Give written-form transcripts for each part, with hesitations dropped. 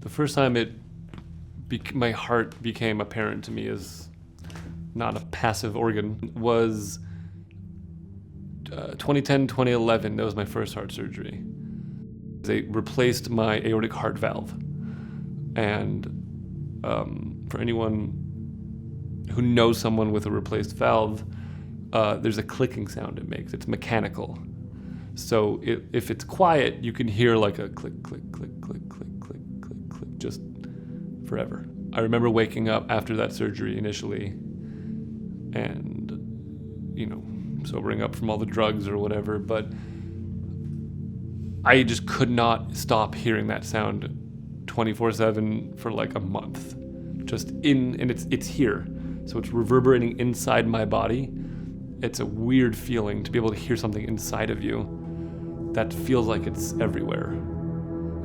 The first time my heart became apparent to me as not a passive organ was 2010, 2011. That was my first heart surgery. They replaced my aortic heart valve. And for anyone who knows someone with a replaced valve, there's a clicking sound it makes. It's mechanical. So if it's quiet, you can hear like a click, click, click, click, click, click, click, click, just forever. I remember waking up after that surgery initially and, sobering up from all the drugs or whatever, but I just could not stop hearing that sound 24/7 for like a month. And it's here. So it's reverberating inside my body. It's a weird feeling to be able to hear something inside of you that feels like it's everywhere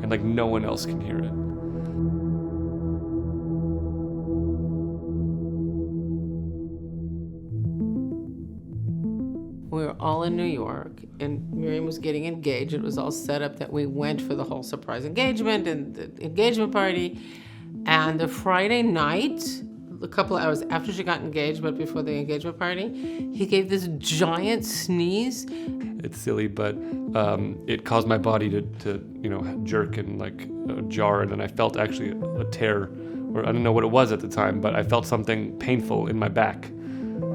and like no one else can hear it. We were all in New York, and Miriam was getting engaged. It was all set up that we went for the whole surprise engagement and the engagement party. And the Friday night, a couple of hours after she got engaged, but before the engagement party, he gave this giant sneeze. It's silly, but it caused my body to jerk and like jar, and then I felt actually a tear, or I don't know what it was at the time, but I felt something painful in my back,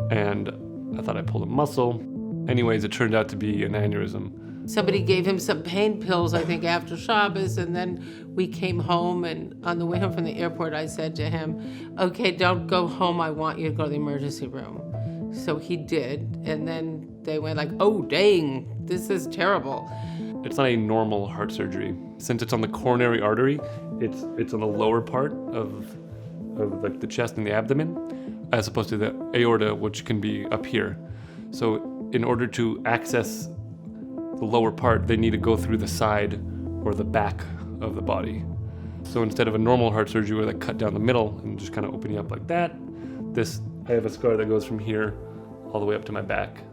and I thought I pulled a muscle. Anyways, it turned out to be an aneurysm. Somebody gave him some pain pills, I think, after Shabbos, and then we came home, and on the way home from the airport, I said to him, okay, don't go home, I want you to go to the emergency room. So he did, and then they went like, oh, dang, this is terrible. It's not a normal heart surgery. Since it's on the coronary artery, it's on the lower part of like the chest and the abdomen, as opposed to the aorta, which can be up here. So in order to access the lower part, they need to go through the side or the back of the body. So instead of a normal heart surgery where they cut down the middle and just kind of open you up like that, I have a scar that goes from here all the way up to my back.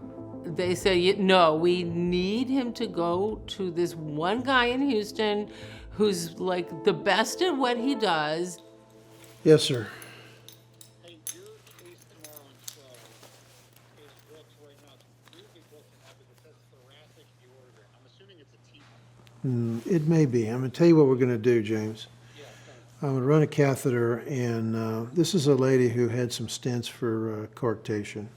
They say, no, we need him to go to this one guy in Houston who's like the best at what he does. Yes, sir. Hey, your case tomorrow in 12 is booked right now. It's weirdly booked now because it says thoracic aorta. I'm assuming it's a T. It may be. I'm going to tell you what we're going to do, James. Yeah, thanks. I'm going to run a catheter, and this is a lady who had some stents for coarctation.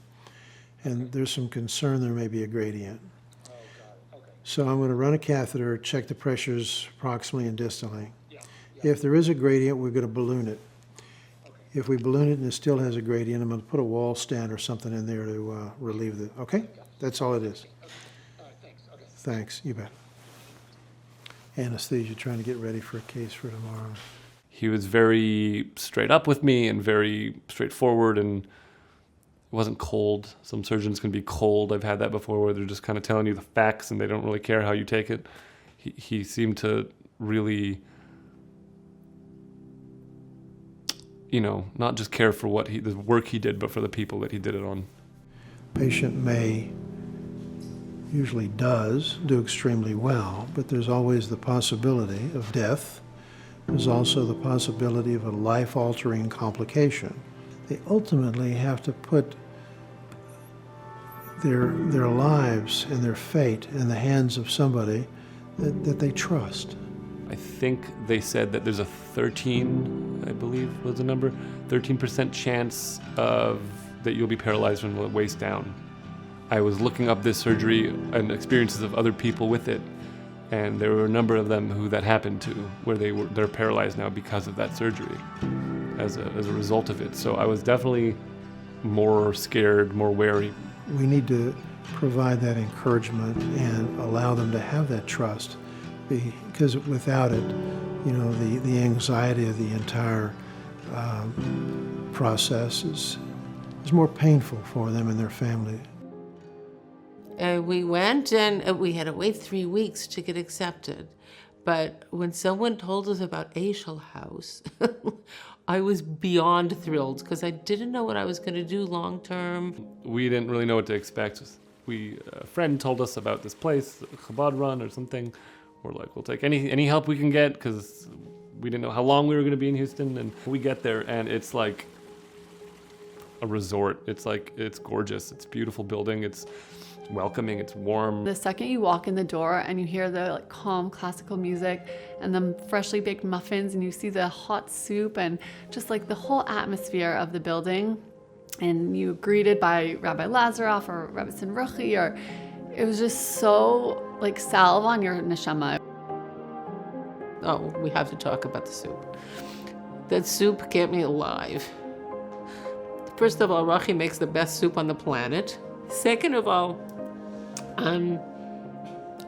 And there's some concern there may be a gradient. Oh, got it. Okay. So I'm going to run a catheter, check the pressures proximally and distally. Yeah. If there is a gradient, we're going to balloon it. Okay. If we balloon it and it still has a gradient, I'm going to put a wall stand or something in there to relieve it. Okay? That's all it is. Okay. All right, thanks. Okay. Thanks. You bet. Anesthesia, trying to get ready for a case for tomorrow. He was very straight up with me and very straightforward, and it wasn't cold. Some surgeons can be cold. I've had that before where they're just kind of telling you the facts and they don't really care how you take it. He seemed to really, not just care for the work he did, but for the people that he did it on. Patient usually does do extremely well, but there's always the possibility of death. There's also the possibility of a life-altering complication. They ultimately have to put their lives and their fate in the hands of somebody that they trust. I think they said that there's a 13, I believe was the number, 13% chance that you'll be paralyzed from the waist down. I was looking up this surgery and experiences of other people with it, and there were a number of them who that happened to, where they're paralyzed now because of that surgery as a result of it. So I was definitely more scared, more wary. We need to provide that encouragement and allow them to have that trust, because without it, the anxiety of the entire process is more painful for them and their family. We went, and we had to wait 3 weeks to get accepted. But when someone told us about Aishel House, I was beyond thrilled because I didn't know what I was going to do long term. We didn't really know what to expect. A friend told us about this place, Chabad Run or something. We're like, we'll take any help we can get because we didn't know how long we were going to be in Houston, and we get there and it's like a resort. It's gorgeous. It's a beautiful building. It's welcoming. It's warm. The second you walk in the door and you hear the like calm classical music and the freshly baked muffins and you see the hot soup and just like the whole atmosphere of the building, and you're greeted by Rabbi Lazaroff or Rabbi Sinruchi, or it was just so like salve on your neshama. Oh, we have to talk about the soup. That soup kept me alive. First of all, Rachi makes the best soup on the planet. Second of all,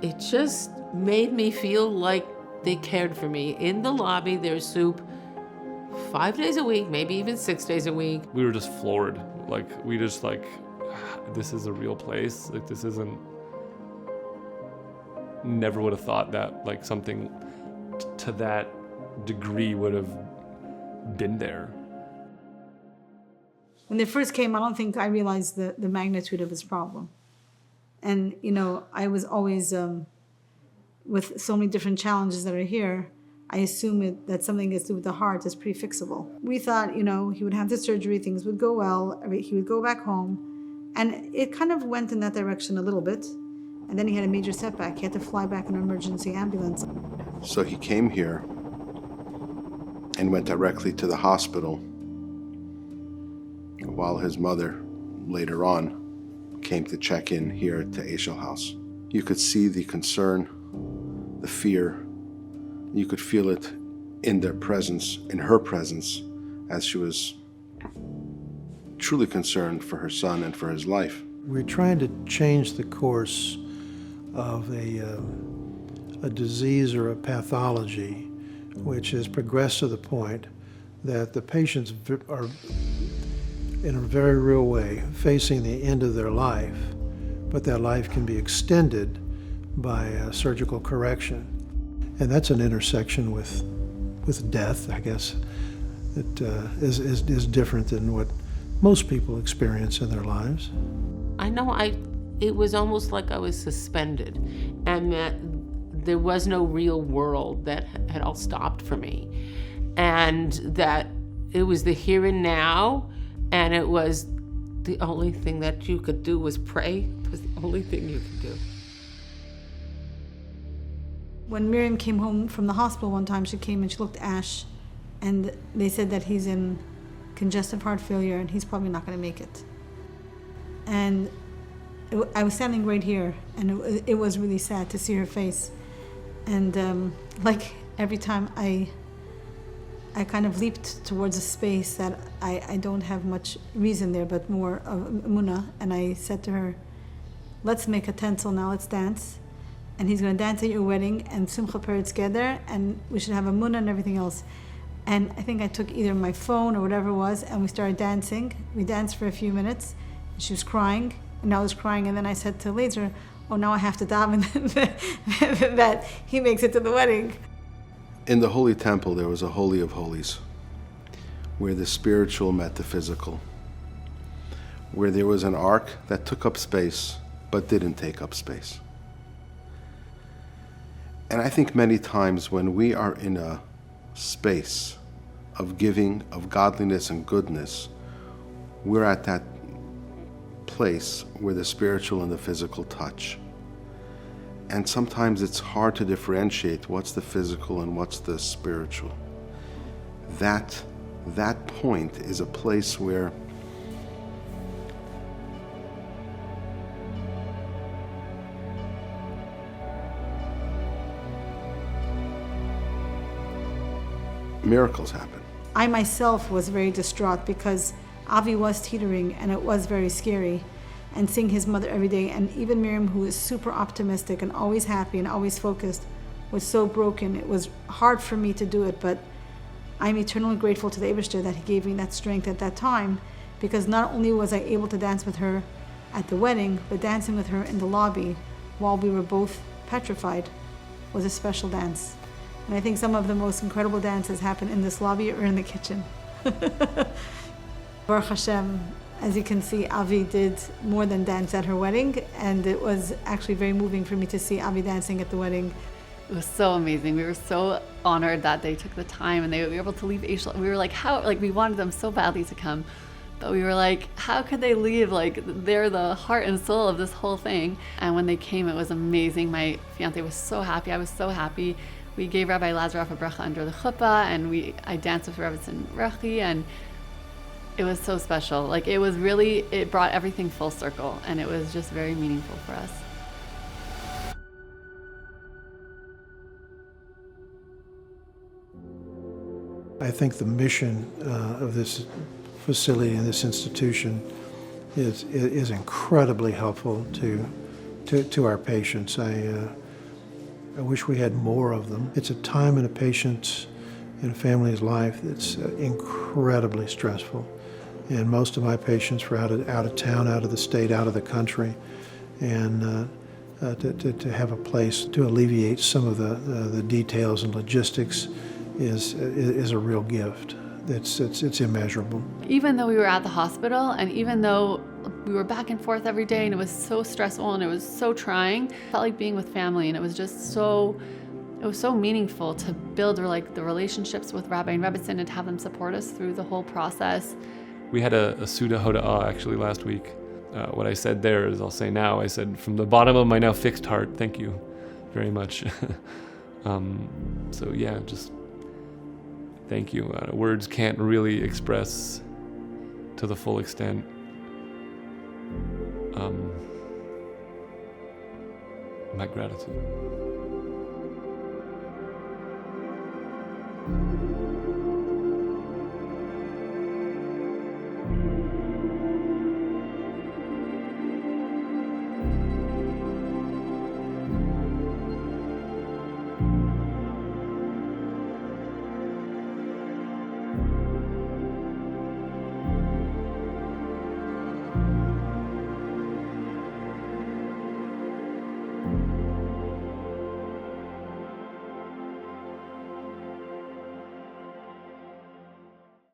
it just made me feel like they cared for me. In the lobby, there's soup 5 days a week, maybe even 6 days a week. We were just floored. This is a real place. Like, this isn't... Never would have thought that, like, something to that degree would have been there. When they first came, I don't think I realized the magnitude of his problem. And, I was always, with so many different challenges that are here, I assume that something has to do with the heart is pretty fixable. We thought, he would have the surgery, things would go well, he would go back home. And it kind of went in that direction a little bit. And then he had a major setback. He had to fly back in an emergency ambulance. So he came here and went directly to the hospital, while his mother, later on, came to check in here at the Aishel House. You could see the concern, the fear. You could feel it in their presence, in her presence, as she was truly concerned for her son and for his life. We're trying to change the course of a disease or a pathology which has progressed to the point that the patients are, in a very real way, facing the end of their life, but that life can be extended by surgical correction. And that's an intersection with death, I guess, that is different than what most people experience in their lives. I know it was almost like I was suspended, and that there was no real world, that had all stopped for me. And that it was the here and now, and it was the only thing that you could do was pray. It was the only thing you could do. When Miriam came home from the hospital one time, she came and she looked at Ash, and they said that he's in congestive heart failure and he's probably not going to make it. And I was standing right here, and it was really sad to see her face. And like every time I kind of leaped towards a space that I don't have much reason there, but more of emunah. And I said to her, let's make a tencel now, let's dance. And he's going to dance at your wedding, and Simcha Peretz together, and we should have emunah and everything else. And I think I took either my phone or whatever it was, and we started dancing. We danced for a few minutes. She was crying, and I was crying, and then I said to Lazer, oh, now I have to daven that he makes it to the wedding. In the Holy Temple, there was a Holy of Holies, where the spiritual met the physical, where there was an ark that took up space, but didn't take up space. And I think many times when we are in a space of giving, of godliness and goodness, we're at that place where the spiritual and the physical touch. And sometimes it's hard to differentiate what's the physical and what's the spiritual. That point is a place where miracles happen. I myself was very distraught because Avi was teetering and it was very scary. And seeing his mother every day, and even Miriam, who is super optimistic and always happy and always focused, was so broken. It was hard for me to do it, but I'm eternally grateful to the Eibishter that he gave me that strength at that time, because not only was I able to dance with her at the wedding, but dancing with her in the lobby while we were both petrified was a special dance. And I think some of the most incredible dances happen in this lobby or in the kitchen. Baruch Hashem, as you can see, Avi did more than dance at her wedding, and it was actually very moving for me to see Avi dancing at the wedding. It was so amazing. We were so honored that they took the time and they were able to leave Aishel. We were like, how? Like, we wanted them so badly to come, but we were like, how could they leave? Like, they're the heart and soul of this whole thing. And when they came, it was amazing. My fiance was so happy. I was so happy. We gave Rabbi Lazaroff a bracha under the chuppah, and I danced with Rebbetzin Rechi, and it was so special. Like, it was really, it brought everything full circle, and it was just very meaningful for us. I think the mission of this facility and this institution is incredibly helpful to our patients. I wish we had more of them. It's a time in a patient's and a family's life that's incredibly stressful. And most of my patients were out of town, out of the state, out of the country. And to have a place to alleviate some of the details and logistics is a real gift. It's immeasurable. Even though we were at the hospital, and even though we were back and forth every day, and it was so stressful and it was so trying, it felt like being with family, and it was just so, it was so meaningful to build like the relationships with Rabbi and Rebbetzin and to have them support us through the whole process. We had a Suda Hoda'ah actually last week. What I said there is I'll say now. I said, from the bottom of my now fixed heart, thank you very much. So yeah, just thank you. Words can't really express to the full extent my gratitude.